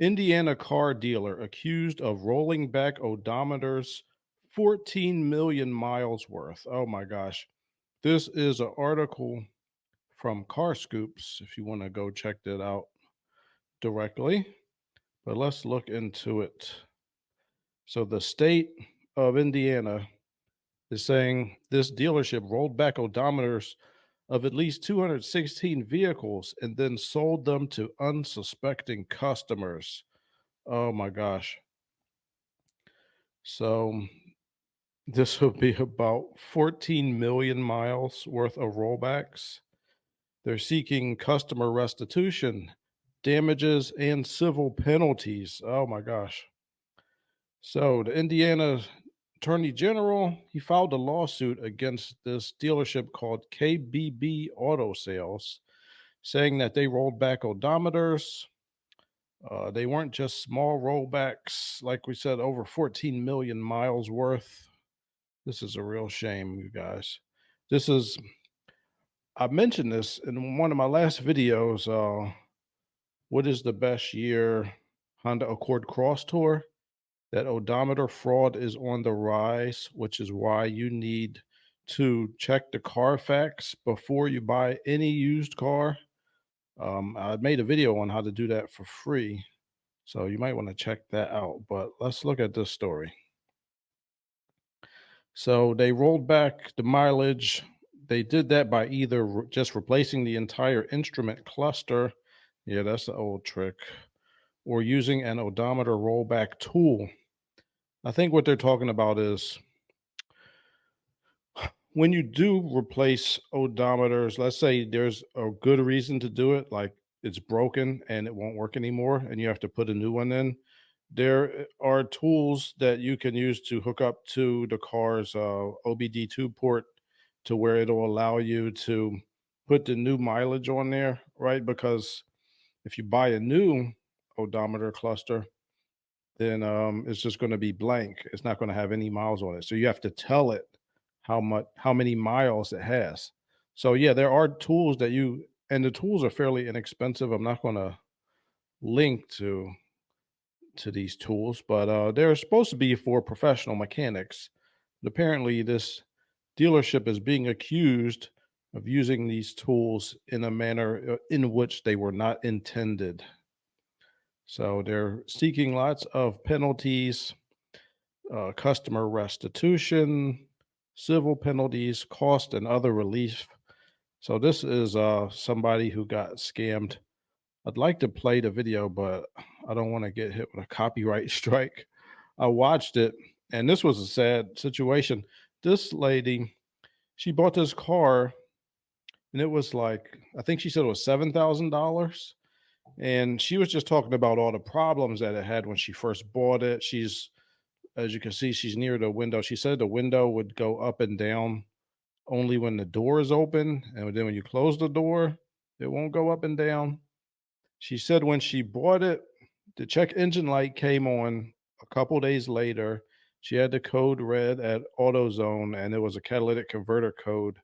Indiana car dealer accused of rolling back odometers 14 million miles worth. Oh my gosh. This is an article from Car Scoops if you want to go check that out directly. But let's look into it. So, the state of Indiana is saying this dealership rolled back odometers of at least 216 vehicles and then sold them to unsuspecting customers. Oh my gosh. So this will be about 14 million miles worth of rollbacks. They're seeking customer restitution, damages, and civil penalties. Oh my gosh. So the Indiana Attorney General, he filed a lawsuit against this dealership called KBB Auto Sales, saying that they rolled back odometers. They weren't just small rollbacks, like we said, over 14 million miles worth. This is a real shame, you guys. This is, I mentioned this in one of my last videos. What is the best year Honda Accord Cross Tour? That odometer fraud is on the rise, which is why you need to check the Carfax before you buy any used car. I made a video on how to do that for free, so you might want to check that out. But let's look at this story. So they rolled back the mileage. They did that by either just replacing the entire instrument cluster. Yeah, that's the old trick. Or using an odometer rollback tool. I think what they're talking about is when you do replace odometers, let's say there's a good reason to do it, like it's broken and it won't work anymore, and you have to put a new one in. There are tools that you can use to hook up to the car's OBD2 port to where it'll allow you to put the new mileage on there, right? Because if you buy a new odometer cluster, then it's just going to be blank. It's not going to have any miles on it. So you have to tell it how many miles it has. So yeah, there are tools that you and the tools are fairly inexpensive. I'm not going to link to these tools, but they're supposed to be for professional mechanics. But apparently, this dealership is being accused of using these tools in a manner in which they were not intended. So they're seeking lots of penalties, customer restitution, civil penalties, cost, and other relief. So this is somebody who got scammed. I'd like to play the video, but I don't want to get hit with a copyright strike. I watched it, and this was a sad situation. This lady, she bought this car, and it was like, I think she said it was $7,000. And she was just talking about all the problems that it had when she first bought it. As you can see, she's near the window. She said the window would go up and down only when the door is open. And then when you close the door, it won't go up and down. She said when she bought it, the check engine light came on a couple days later. She had the code read at AutoZone, and it was a catalytic converter code.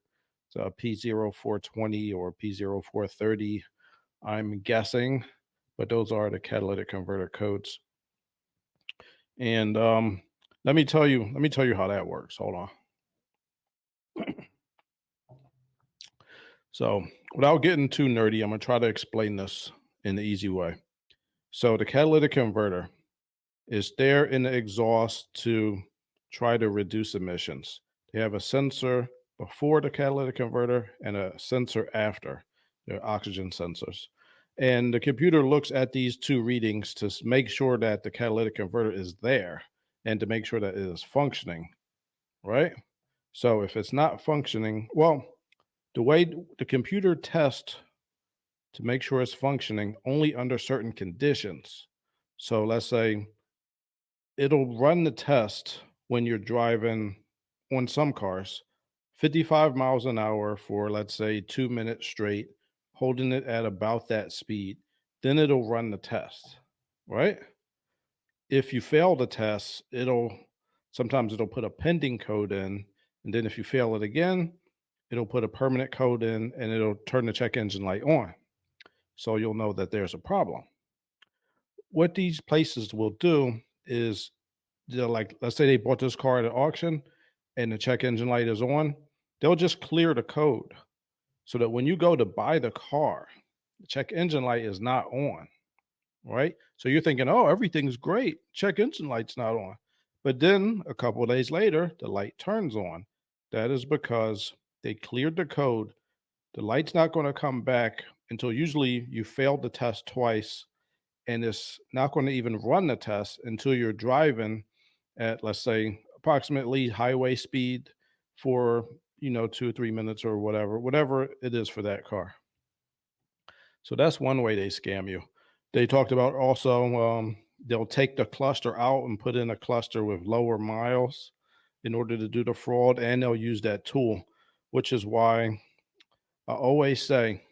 It's a P0420 or P0430, I'm guessing, but those are the catalytic converter codes. And let me tell you how that works. Hold on. So, without getting too nerdy, I'm gonna try to explain this in the easy way. So, the catalytic converter is there in the exhaust to try to reduce emissions. They have a sensor before the catalytic converter and a sensor after. They're oxygen sensors. And the computer looks at these two readings to make sure that the catalytic converter is there and to make sure that it is functioning, right? So if it's not functioning, well, the way the computer tests to make sure it's functioning only under certain conditions. So let's say it'll run the test when you're driving on some cars 55 miles an hour for, let's say, 2 minutes straight, holding it at about that speed. Then it'll run the test, right? If you fail the test, it'll put a pending code in. And then if you fail it again, it'll put a permanent code in and it'll turn the check engine light on. So you'll know that there's a problem. what these places will do is they'll, like, let's say they bought this car at an auction and the check engine light is on, they'll just clear the code so that when you go to buy the car, the check engine light is not on, right? So you're thinking, oh, everything's great. Check engine light's not on. But then a couple of days later, the light turns on. That is because they cleared the code. The light's not going to come back until usually you failed the test twice, and it's not going to even run the test until you're driving at, let's say, approximately highway speed for 2 or 3 minutes or whatever it is for that car. So that's one way they scam you. They talked about also, they'll take the cluster out and put in a cluster with lower miles in order to do the fraud, and they'll use that tool, which is why I always say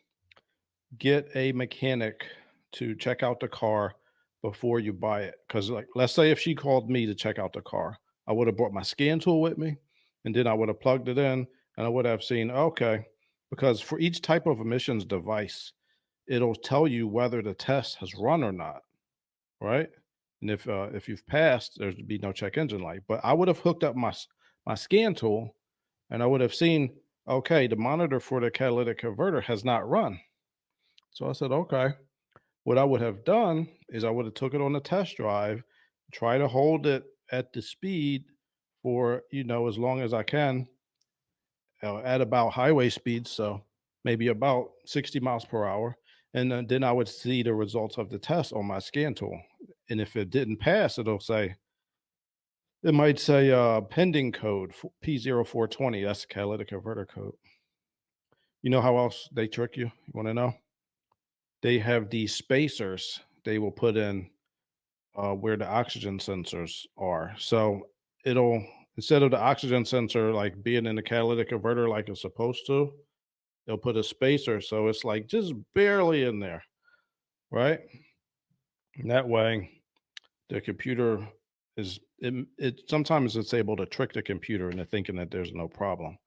get a mechanic to check out the car before you buy it. Because, like, let's say if she called me to check out the car, I would have brought my scan tool with me, and then I would have plugged it in, and I would have seen, okay, because for each type of emissions device, it'll tell you whether the test has run or not, right? And if you've passed, there'd be no check engine light. But I would have hooked up my scan tool, and I would have seen, okay, the monitor for the catalytic converter has not run. So I said, okay. What I would have done is I would have took it on a test drive, try to hold it at the speed for as long as I can, at about highway speed, so maybe about 60 miles per hour, and then I would see the results of the test on my scan tool. And if it didn't pass, it might say pending code P0420. That's the catalytic converter code. You know how else they trick you? You want to know? They have these spacers they will put in where the oxygen sensors are. So it'll, instead of the oxygen sensor like being in the catalytic converter like it's supposed to, they'll put a spacer so it's like just barely in there, right? And that way, the computer it sometimes it's able to trick the computer into thinking that there's no problem.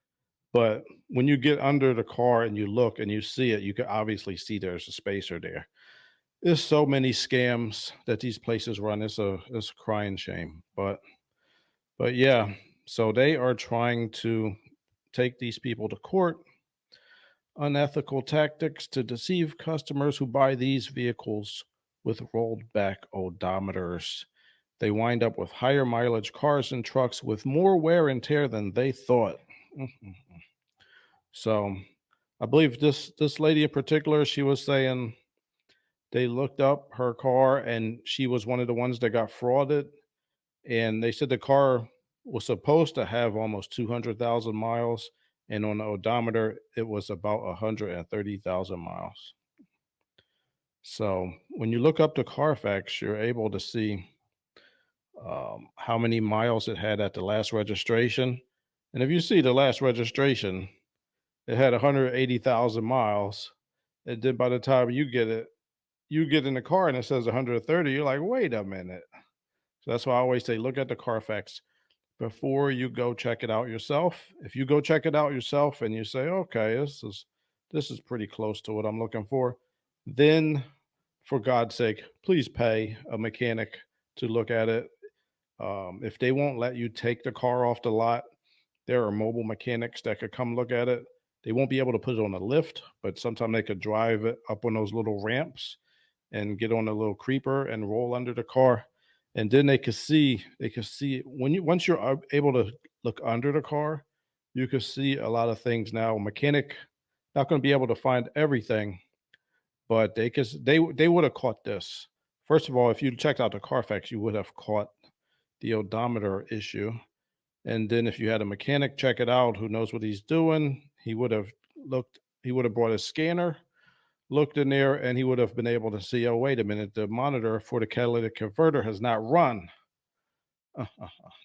But when you get under the car and you look and you see it, you can obviously see there's a spacer there. There's so many scams that these places run. It's a crying shame. But yeah, so they are trying to take these people to court, unethical tactics to deceive customers who buy these vehicles with rolled back odometers. They wind up with higher mileage cars and trucks with more wear and tear than they thought. Mhm. So I believe this lady in particular, she was saying they looked up her car and she was one of the ones that got frauded. And they said the car was supposed to have almost 200,000 miles. And on the odometer, it was about 130,000 miles. So when you look up the Carfax, you're able to see how many miles it had at the last registration. And if you see the last registration, it had 180,000 miles. And then by the time you get in the car and it says 130, you're like, wait a minute. So that's why I always say look at the Carfax before you go check it out yourself. If you go check it out yourself and you say, okay, this is pretty close to what I'm looking for, then for God's sake, please pay a mechanic to look at it. If they won't let you take the car off the lot, there are mobile mechanics that could come look at it. They won't be able to put it on a lift, but sometimes they could drive it up on those little ramps and get on a little creeper and roll under the car. And then they could see when you once you're able to look under the car, you can see a lot of things now. A mechanic not going to be able to find everything, but they would have caught this. First of all, if you checked out the Carfax, you would have caught the odometer issue. And then if you had a mechanic check it out who knows what he's doing, he would have brought a scanner, looked in there, and he would have been able to see, oh, wait a minute, the monitor for the catalytic converter has not run.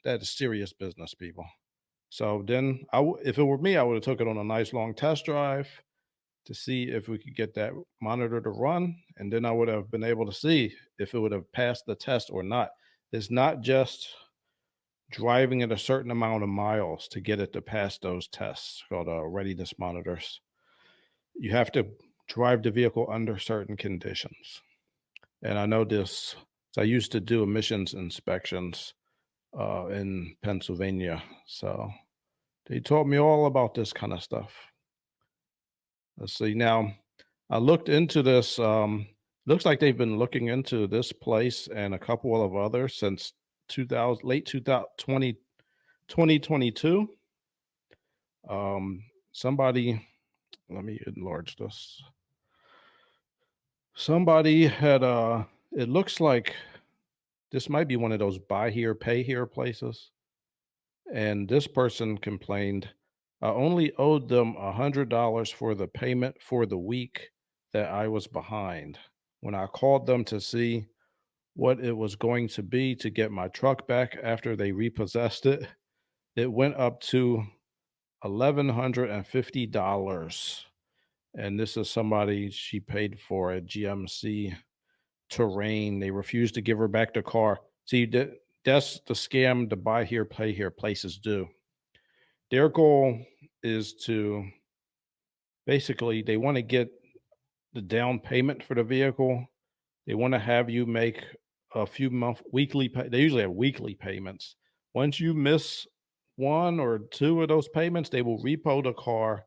That is serious business, people. So then, if it were me, I would have took it on a nice long test drive to see if we could get that monitor to run, and then I would have been able to see if it would have passed the test or not. It's not just driving at a certain amount of miles to get it to pass those tests called readiness monitors. You have to drive the vehicle under certain conditions. And I know this So I used to do emissions inspections in Pennsylvania. So they taught me all about this kind of stuff. Let's see. Now, I looked into this. Looks like they've been looking into this place and a couple of others since 2000, late 2020, 2022. Somebody, let me enlarge this. Somebody had, it looks like this might be one of those buy here, pay here places. And this person complained, I only owed them $100 for the payment for the week that I was behind. When I called them to see what it was going to be to get my truck back after they repossessed it, it went up to $1,150. And this is somebody she paid for a GMC Terrain. They refused to give her back the car. See, that's the scam the buy here, pay here places do. Their goal is to basically, they want to get the down payment for the vehicle. They want to have you make a few they usually have weekly payments. Once you miss one or two of those payments, they will repo the car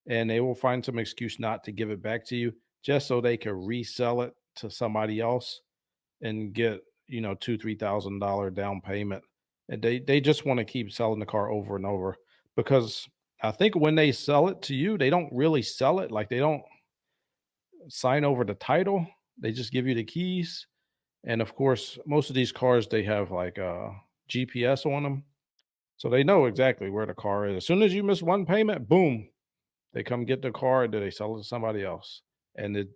and they will find some excuse not to give it back to you just so they can resell it to somebody else and get, two, $3,000 down payment. And they just want to keep selling the car over and over because I think when they sell it to you, they don't really sell it. Like they don't sign over the title. They just give you the keys. And of course, most of these cars they have like GPS on them. So they know exactly where the car is. As soon as you miss one payment, boom, they come get the car and then they sell it to somebody else. And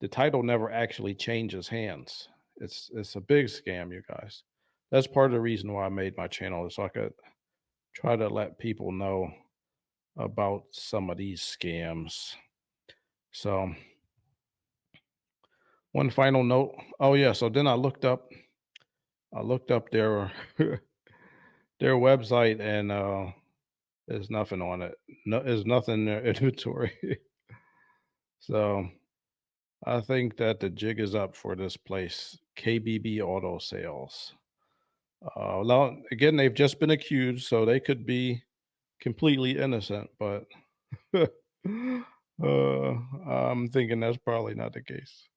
the title never actually changes hands. It's a big scam, you guys. That's part of the reason why I made my channel is so I could try to let people know about some of these scams. So one final note. Oh yeah, so then I looked up their their website and there's nothing on it. No, there's nothing in their inventory. So I think that the jig is up for this place, KBB Auto Sales. Now, again, they've just been accused, so they could be completely innocent, but I'm thinking that's probably not the case.